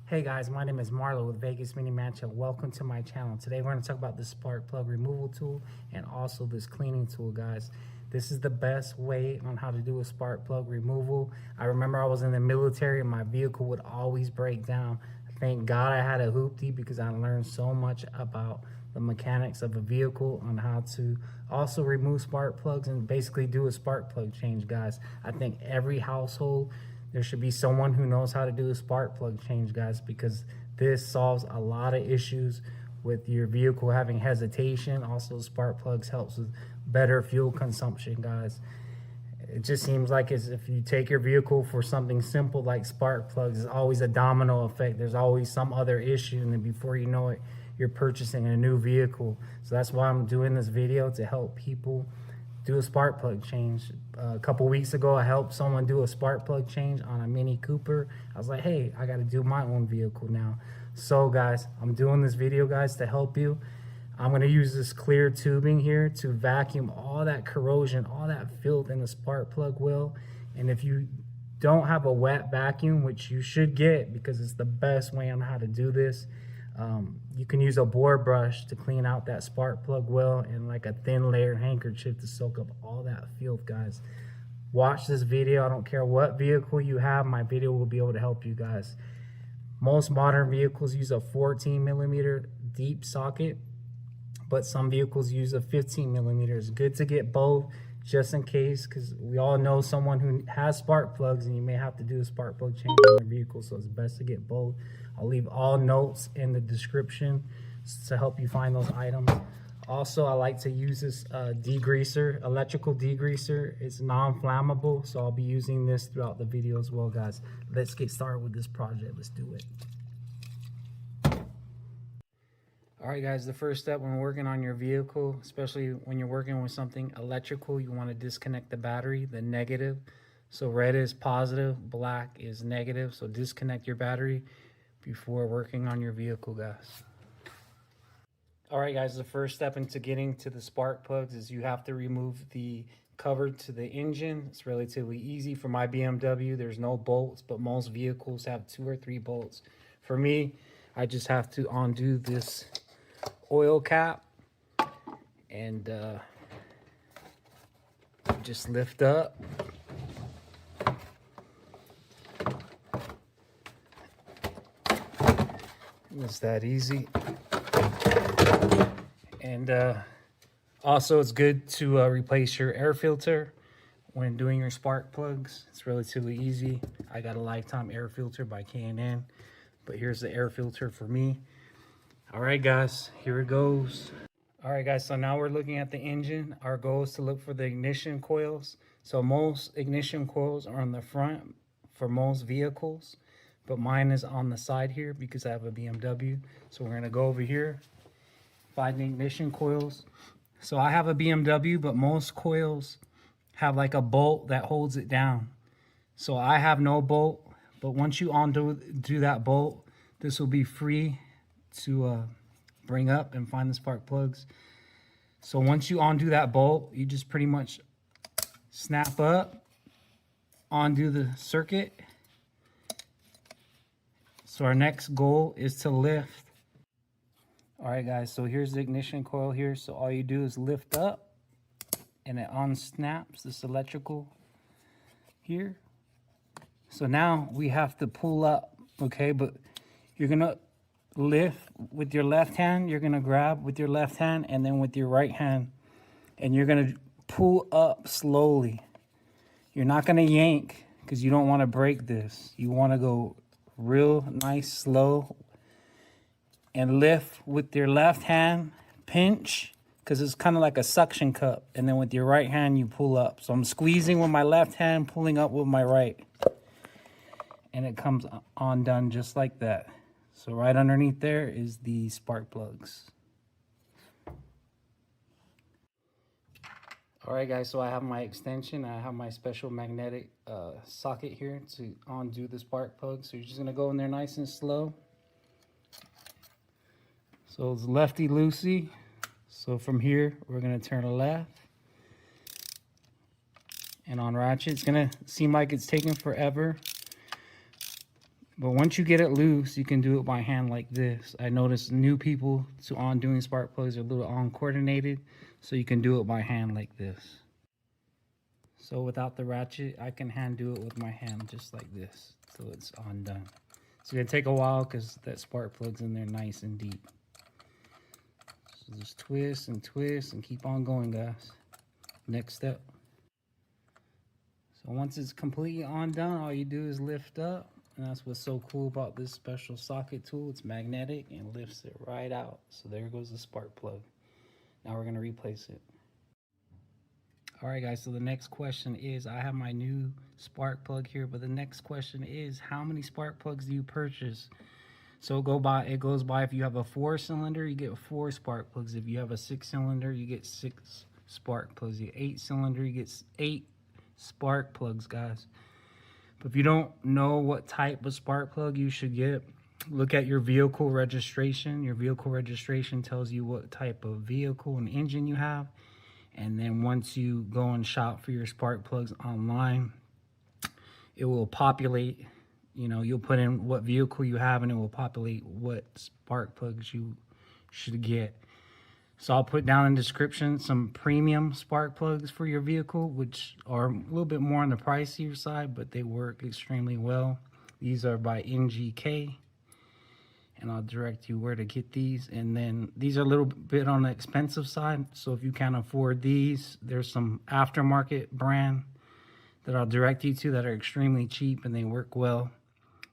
Hey guys, my name is Marlo with Vegas Mini Mansion. Welcome to my channel. Today we're going to talk about the spark plug removal tool and also this cleaning tool, guys. This is the best way on how to do a spark plug removal. I remember I was in the military and my vehicle would always break down. Thank God I had a hoopty because I learned so much about the mechanics of a vehicle on how to also remove spark plugs and basically do a spark plug change, guys. I think every household there should be someone who knows how to do a spark plug change, guys, because this solves a lot of issues with your vehicle having hesitation. Also, spark plugs helps with better fuel consumption, guys. It just seems like as if you take your vehicle for something simple like spark plugs, it's always a domino effect. There's always some other issue, and then before you know it, you're purchasing a new vehicle. So that's why I'm doing this video, to help people do a spark plug change. A couple weeks ago, I helped someone do a spark plug change on a Mini Cooper. I was like, hey, I got to do my own vehicle now. So guys, I'm doing this video, guys, to help you. I'm going to use this clear tubing here to vacuum all that corrosion, all that filth in the spark plug well. And if you don't have a wet vacuum, which you should get because it's the best way on how to do this, you can use a board brush to clean out that spark plug well, and like a thin layered handkerchief to soak up all that filth, guys. Watch this video. I don't care what vehicle you have, my video will be able to help you guys. Most modern vehicles use a 14mm deep socket, but some vehicles use a 15mm. It's good to get both just in case, because we all know someone who has spark plugs and you may have to do a spark plug change on their vehicle, so it's best to get both. I'll leave all notes in the description to help you find those items. Also, I like to use this degreaser, electrical degreaser. It's non-flammable, so I'll be using this throughout the video as well, guys. Let's get started with this project. Let's do it. All right, guys, the first step when working on your vehicle, especially when you're working with something electrical, you want to disconnect the battery, the negative. So red is positive, black is negative. So disconnect your battery before working on your vehicle, guys. All right, guys, the first step into getting to the spark plugs is you have to remove the cover to the engine. It's relatively easy. For my BMW, there's no bolts, but most vehicles have 2 or 3 bolts. For me, I just have to undo this oil cap and just lift up. It's that easy. And also it's good to replace your air filter when doing your spark plugs. It's relatively easy. I got a lifetime air filter by K&N, but here's the air filter for me. All right, guys, here it goes. All right, guys, so now we're looking at the engine. Our goal is to look for the ignition coils. So most ignition coils are on the front for most vehicles, but mine is on the side here because I have a BMW. So we're gonna go over here, find the ignition coils. So I have a BMW, but most coils have like a bolt that holds it down. So I have no bolt, but once you undo that bolt, this will be free to bring up and find the spark plugs. So once you undo that bolt, you just pretty much snap up, undo the circuit. So our next goal is to lift. All right, guys, so here's the ignition coil here. So all you do is lift up and it unsnaps this electrical here. So now we have to pull up, okay? But you're gonna lift with your left hand, you're gonna grab with your left hand, and then with your right hand, and you're gonna pull up slowly. You're not gonna yank because you don't want to break this. You want to go real nice, slow, and lift with your left hand, pinch, because it's kind of like a suction cup, and then with your right hand you pull up. So I'm squeezing with my left hand, pulling up with my right, and it comes undone just like that. So right underneath there is the spark plugs. All right, guys, so I have my extension. I have my special magnetic socket here to undo the spark plug. So you're just gonna go in there nice and slow. So it's lefty-loosey. So from here, we're gonna turn left. And on ratchet, it's gonna seem like it's taking forever. But once you get it loose, you can do it by hand like this. I noticed new people on doing spark plugs are a little uncoordinated, so you can do it by hand like this. So without the ratchet, I can hand do it with my hand just like this till it's undone. It's gonna take a while because that spark plug's in there nice and deep. So just twist and keep on going, guys. Next step. So once it's completely undone, all you do is lift up. And that's what's so cool about this special socket tool. It's magnetic and lifts it right out. So there goes the spark plug. Now we're gonna replace it. All right, guys, so the next question is, I have my new spark plug here, but the next question is, how many spark plugs do you purchase? So it goes by if you have a 4-cylinder, you get 4 spark plugs. If you have a 6-cylinder, you get 6 spark plugs. You 8-cylinder, you get 8 spark plugs, guys. But if you don't know what type of spark plug you should get, look at your vehicle registration. Your vehicle registration tells you what type of vehicle and engine you have. And then once you go and shop for your spark plugs online, it will populate, you know, you'll put in what vehicle you have and it will populate what spark plugs you should get. So I'll put down in the description some premium spark plugs for your vehicle, which are a little bit more on the pricier side, but they work extremely well. These are by NGK. And I'll direct you where to get these. And then these are a little bit on the expensive side. So if you can't afford these, there's some aftermarket brand that I'll direct you to that are extremely cheap and they work well.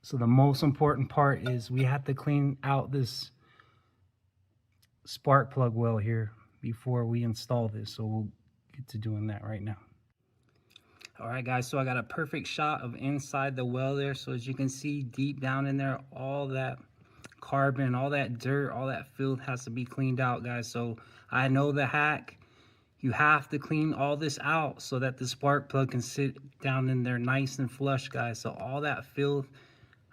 So the most important part is we have to clean out this spark plug well here before we install this. So we'll get to doing that right now. All right, guys, so I got a perfect shot of inside the well there. So as you can see deep down in there, all that carbon, all that dirt, all that filth has to be cleaned out, guys. So I know the hack. You have to clean all this out so that the spark plug can sit down in there nice and flush, guys. So all that filth,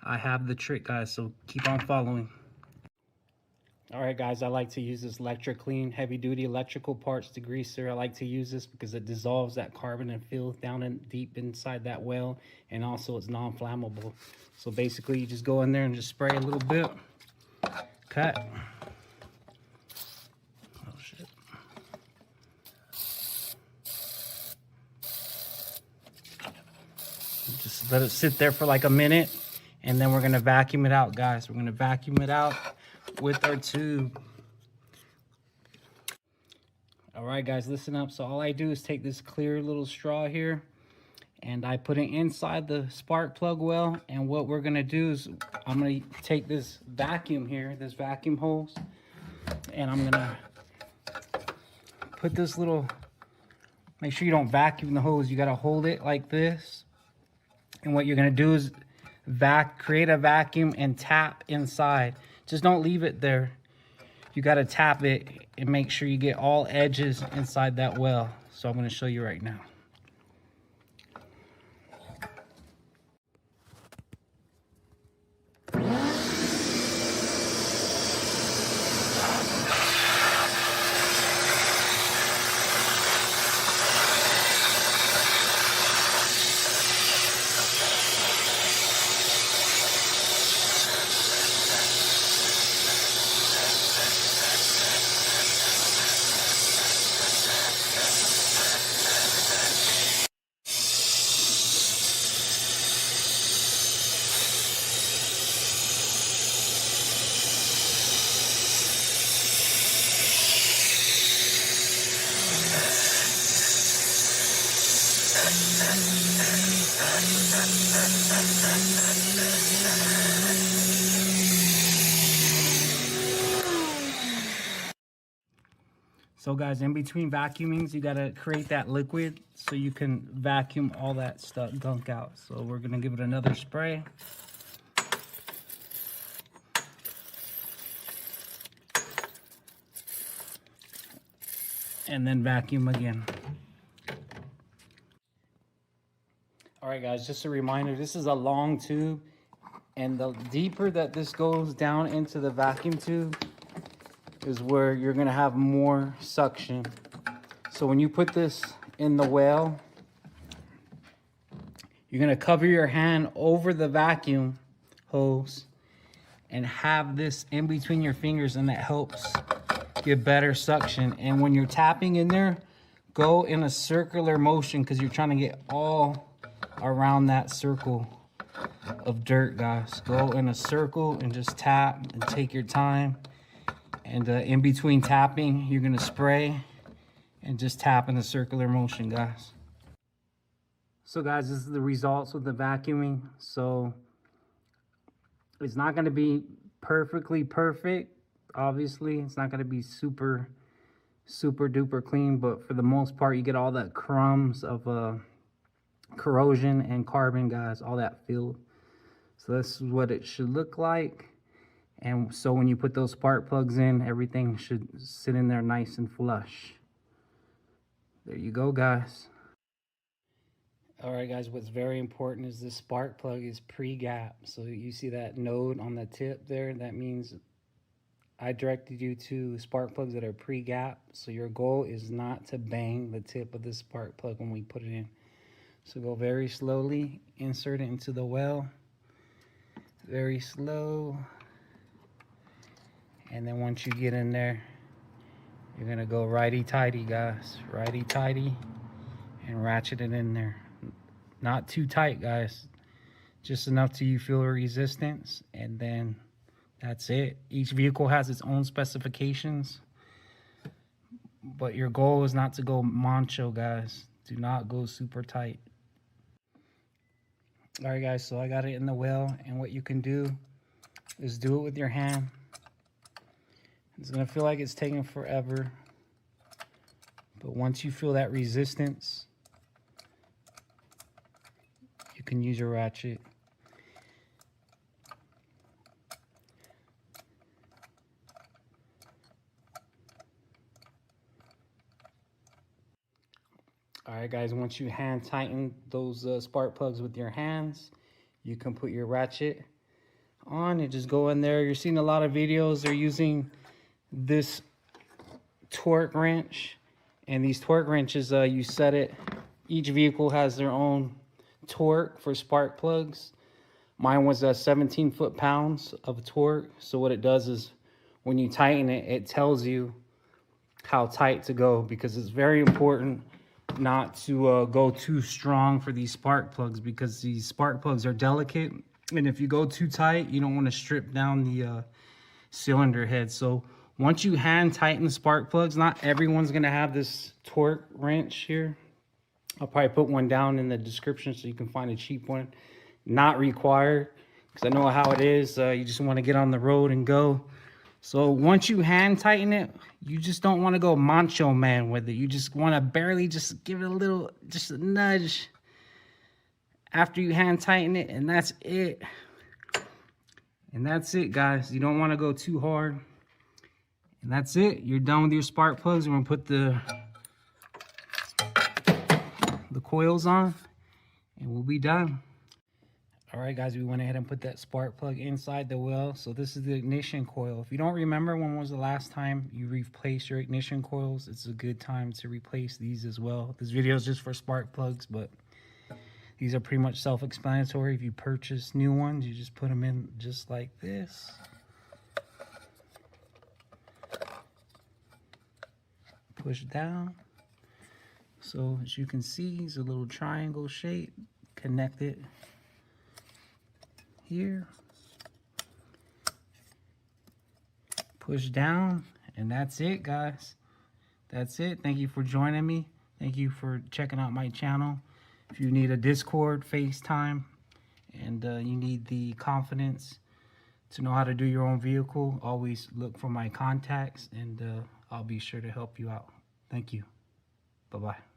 I have the trick, guys. So keep on following. All right, guys, I like to use this Electric Clean heavy duty electrical parts degreaser. I like to use this because it dissolves that carbon and filth down in deep inside that well, and also it's non-flammable. So basically you just go in there and just spray a little bit. Cut. Oh shit. Just let it sit there for like a minute, and then we're gonna vacuum it out, guys. We're gonna vacuum it out with our tube. All right, guys, listen up. So all I do is take this clear little straw here and I put it inside the spark plug well. And what we're gonna do is I'm gonna take this vacuum here, this vacuum hose, and I'm gonna put this little, make sure you don't vacuum the hose. You gotta hold it like this. And what you're gonna do is create a vacuum and tap inside. Just don't leave it there. You gotta tap it and make sure you get all edges inside that well. So I'm gonna show you right now. So guys, in between vacuumings, you gotta create that liquid so you can vacuum all that stuff, gunk out. So we're gonna give it another spray. And then vacuum again. All right, guys, just a reminder, this is a long tube, and the deeper that this goes down into the vacuum tube is where you're gonna have more suction. So when you put this in the well, you're gonna cover your hand over the vacuum, hose and have this in between your fingers, and that helps get better suction. And when you're tapping in there, go in a circular motion because you're trying to get all around that circle of dirt, guys. Go in a circle and just tap and take your time. And in between tapping, you're gonna spray and just tap in a circular motion, guys. So guys, this is the results with the vacuuming. So it's not gonna be perfectly perfect. Obviously, it's not gonna be super duper clean, but for the most part, you get all that crumbs of corrosion and carbon, guys, all that filled. So this is what it should look like. And so when you put those spark plugs in, everything should sit in there nice and flush. There you go, guys. All right, guys, what's very important is this spark plug is pre-gap. So you see that node on the tip there? That means I directed you to spark plugs that are pre-gap. So your goal is not to bang the tip of the spark plug when we put it in. So go very slowly, insert it into the well. Very slow. And then once you get in there, you're gonna go righty-tighty, guys. Righty-tighty and ratchet it in there. Not too tight, guys. Just enough till you feel resistance, and then that's it. Each vehicle has its own specifications, but your goal is not to go macho, guys. Do not go super tight. All right, guys, so I got it in the well, and what you can do is do it with your hand. It's gonna feel like it's taking forever, but once you feel that resistance, you can use your ratchet. All right, guys, once you hand tighten those spark plugs with your hands, you can put your ratchet on and just go in there. You're seeing a lot of videos, they're using this torque wrench, and these torque wrenches, you set it, each vehicle has their own torque for spark plugs. Mine was 17 foot-pounds of torque. So what it does is when you tighten it, it tells you how tight to go, because it's very important not to go too strong for these spark plugs, because these spark plugs are delicate, and if you go too tight, you don't want to strip down the cylinder head. So once you hand tighten the spark plugs, not everyone's going to have this torque wrench here. I'll probably put one down in the description so you can find a cheap one. Not required, because I know how it is. You just want to get on the road and go. So once you hand tighten it, you just don't want to go macho man with it. You just want to barely just give it a little, just a nudge after you hand tighten it, and that's it. And that's it, guys. You don't want to go too hard. And that's it. You're done with your spark plugs. We're going to put the coils on, and we'll be done. All right, guys, we went ahead and put that spark plug inside the well. So this is the ignition coil. If you don't remember when was the last time you replaced your ignition coils, it's a good time to replace these as well. This video is just for spark plugs, but these are pretty much self-explanatory. If you purchase new ones, you just put them in just like this. Push down. So as you can see, it's a little triangle shape. Connect it here. Push down, and that's it, guys. That's it. Thank you for joining me. Thank you for checking out my channel. If you need a Discord, FaceTime, and you need the confidence to know how to do your own vehicle, always look for my contacts, and I'll be sure to help you out. Thank you. Bye-bye.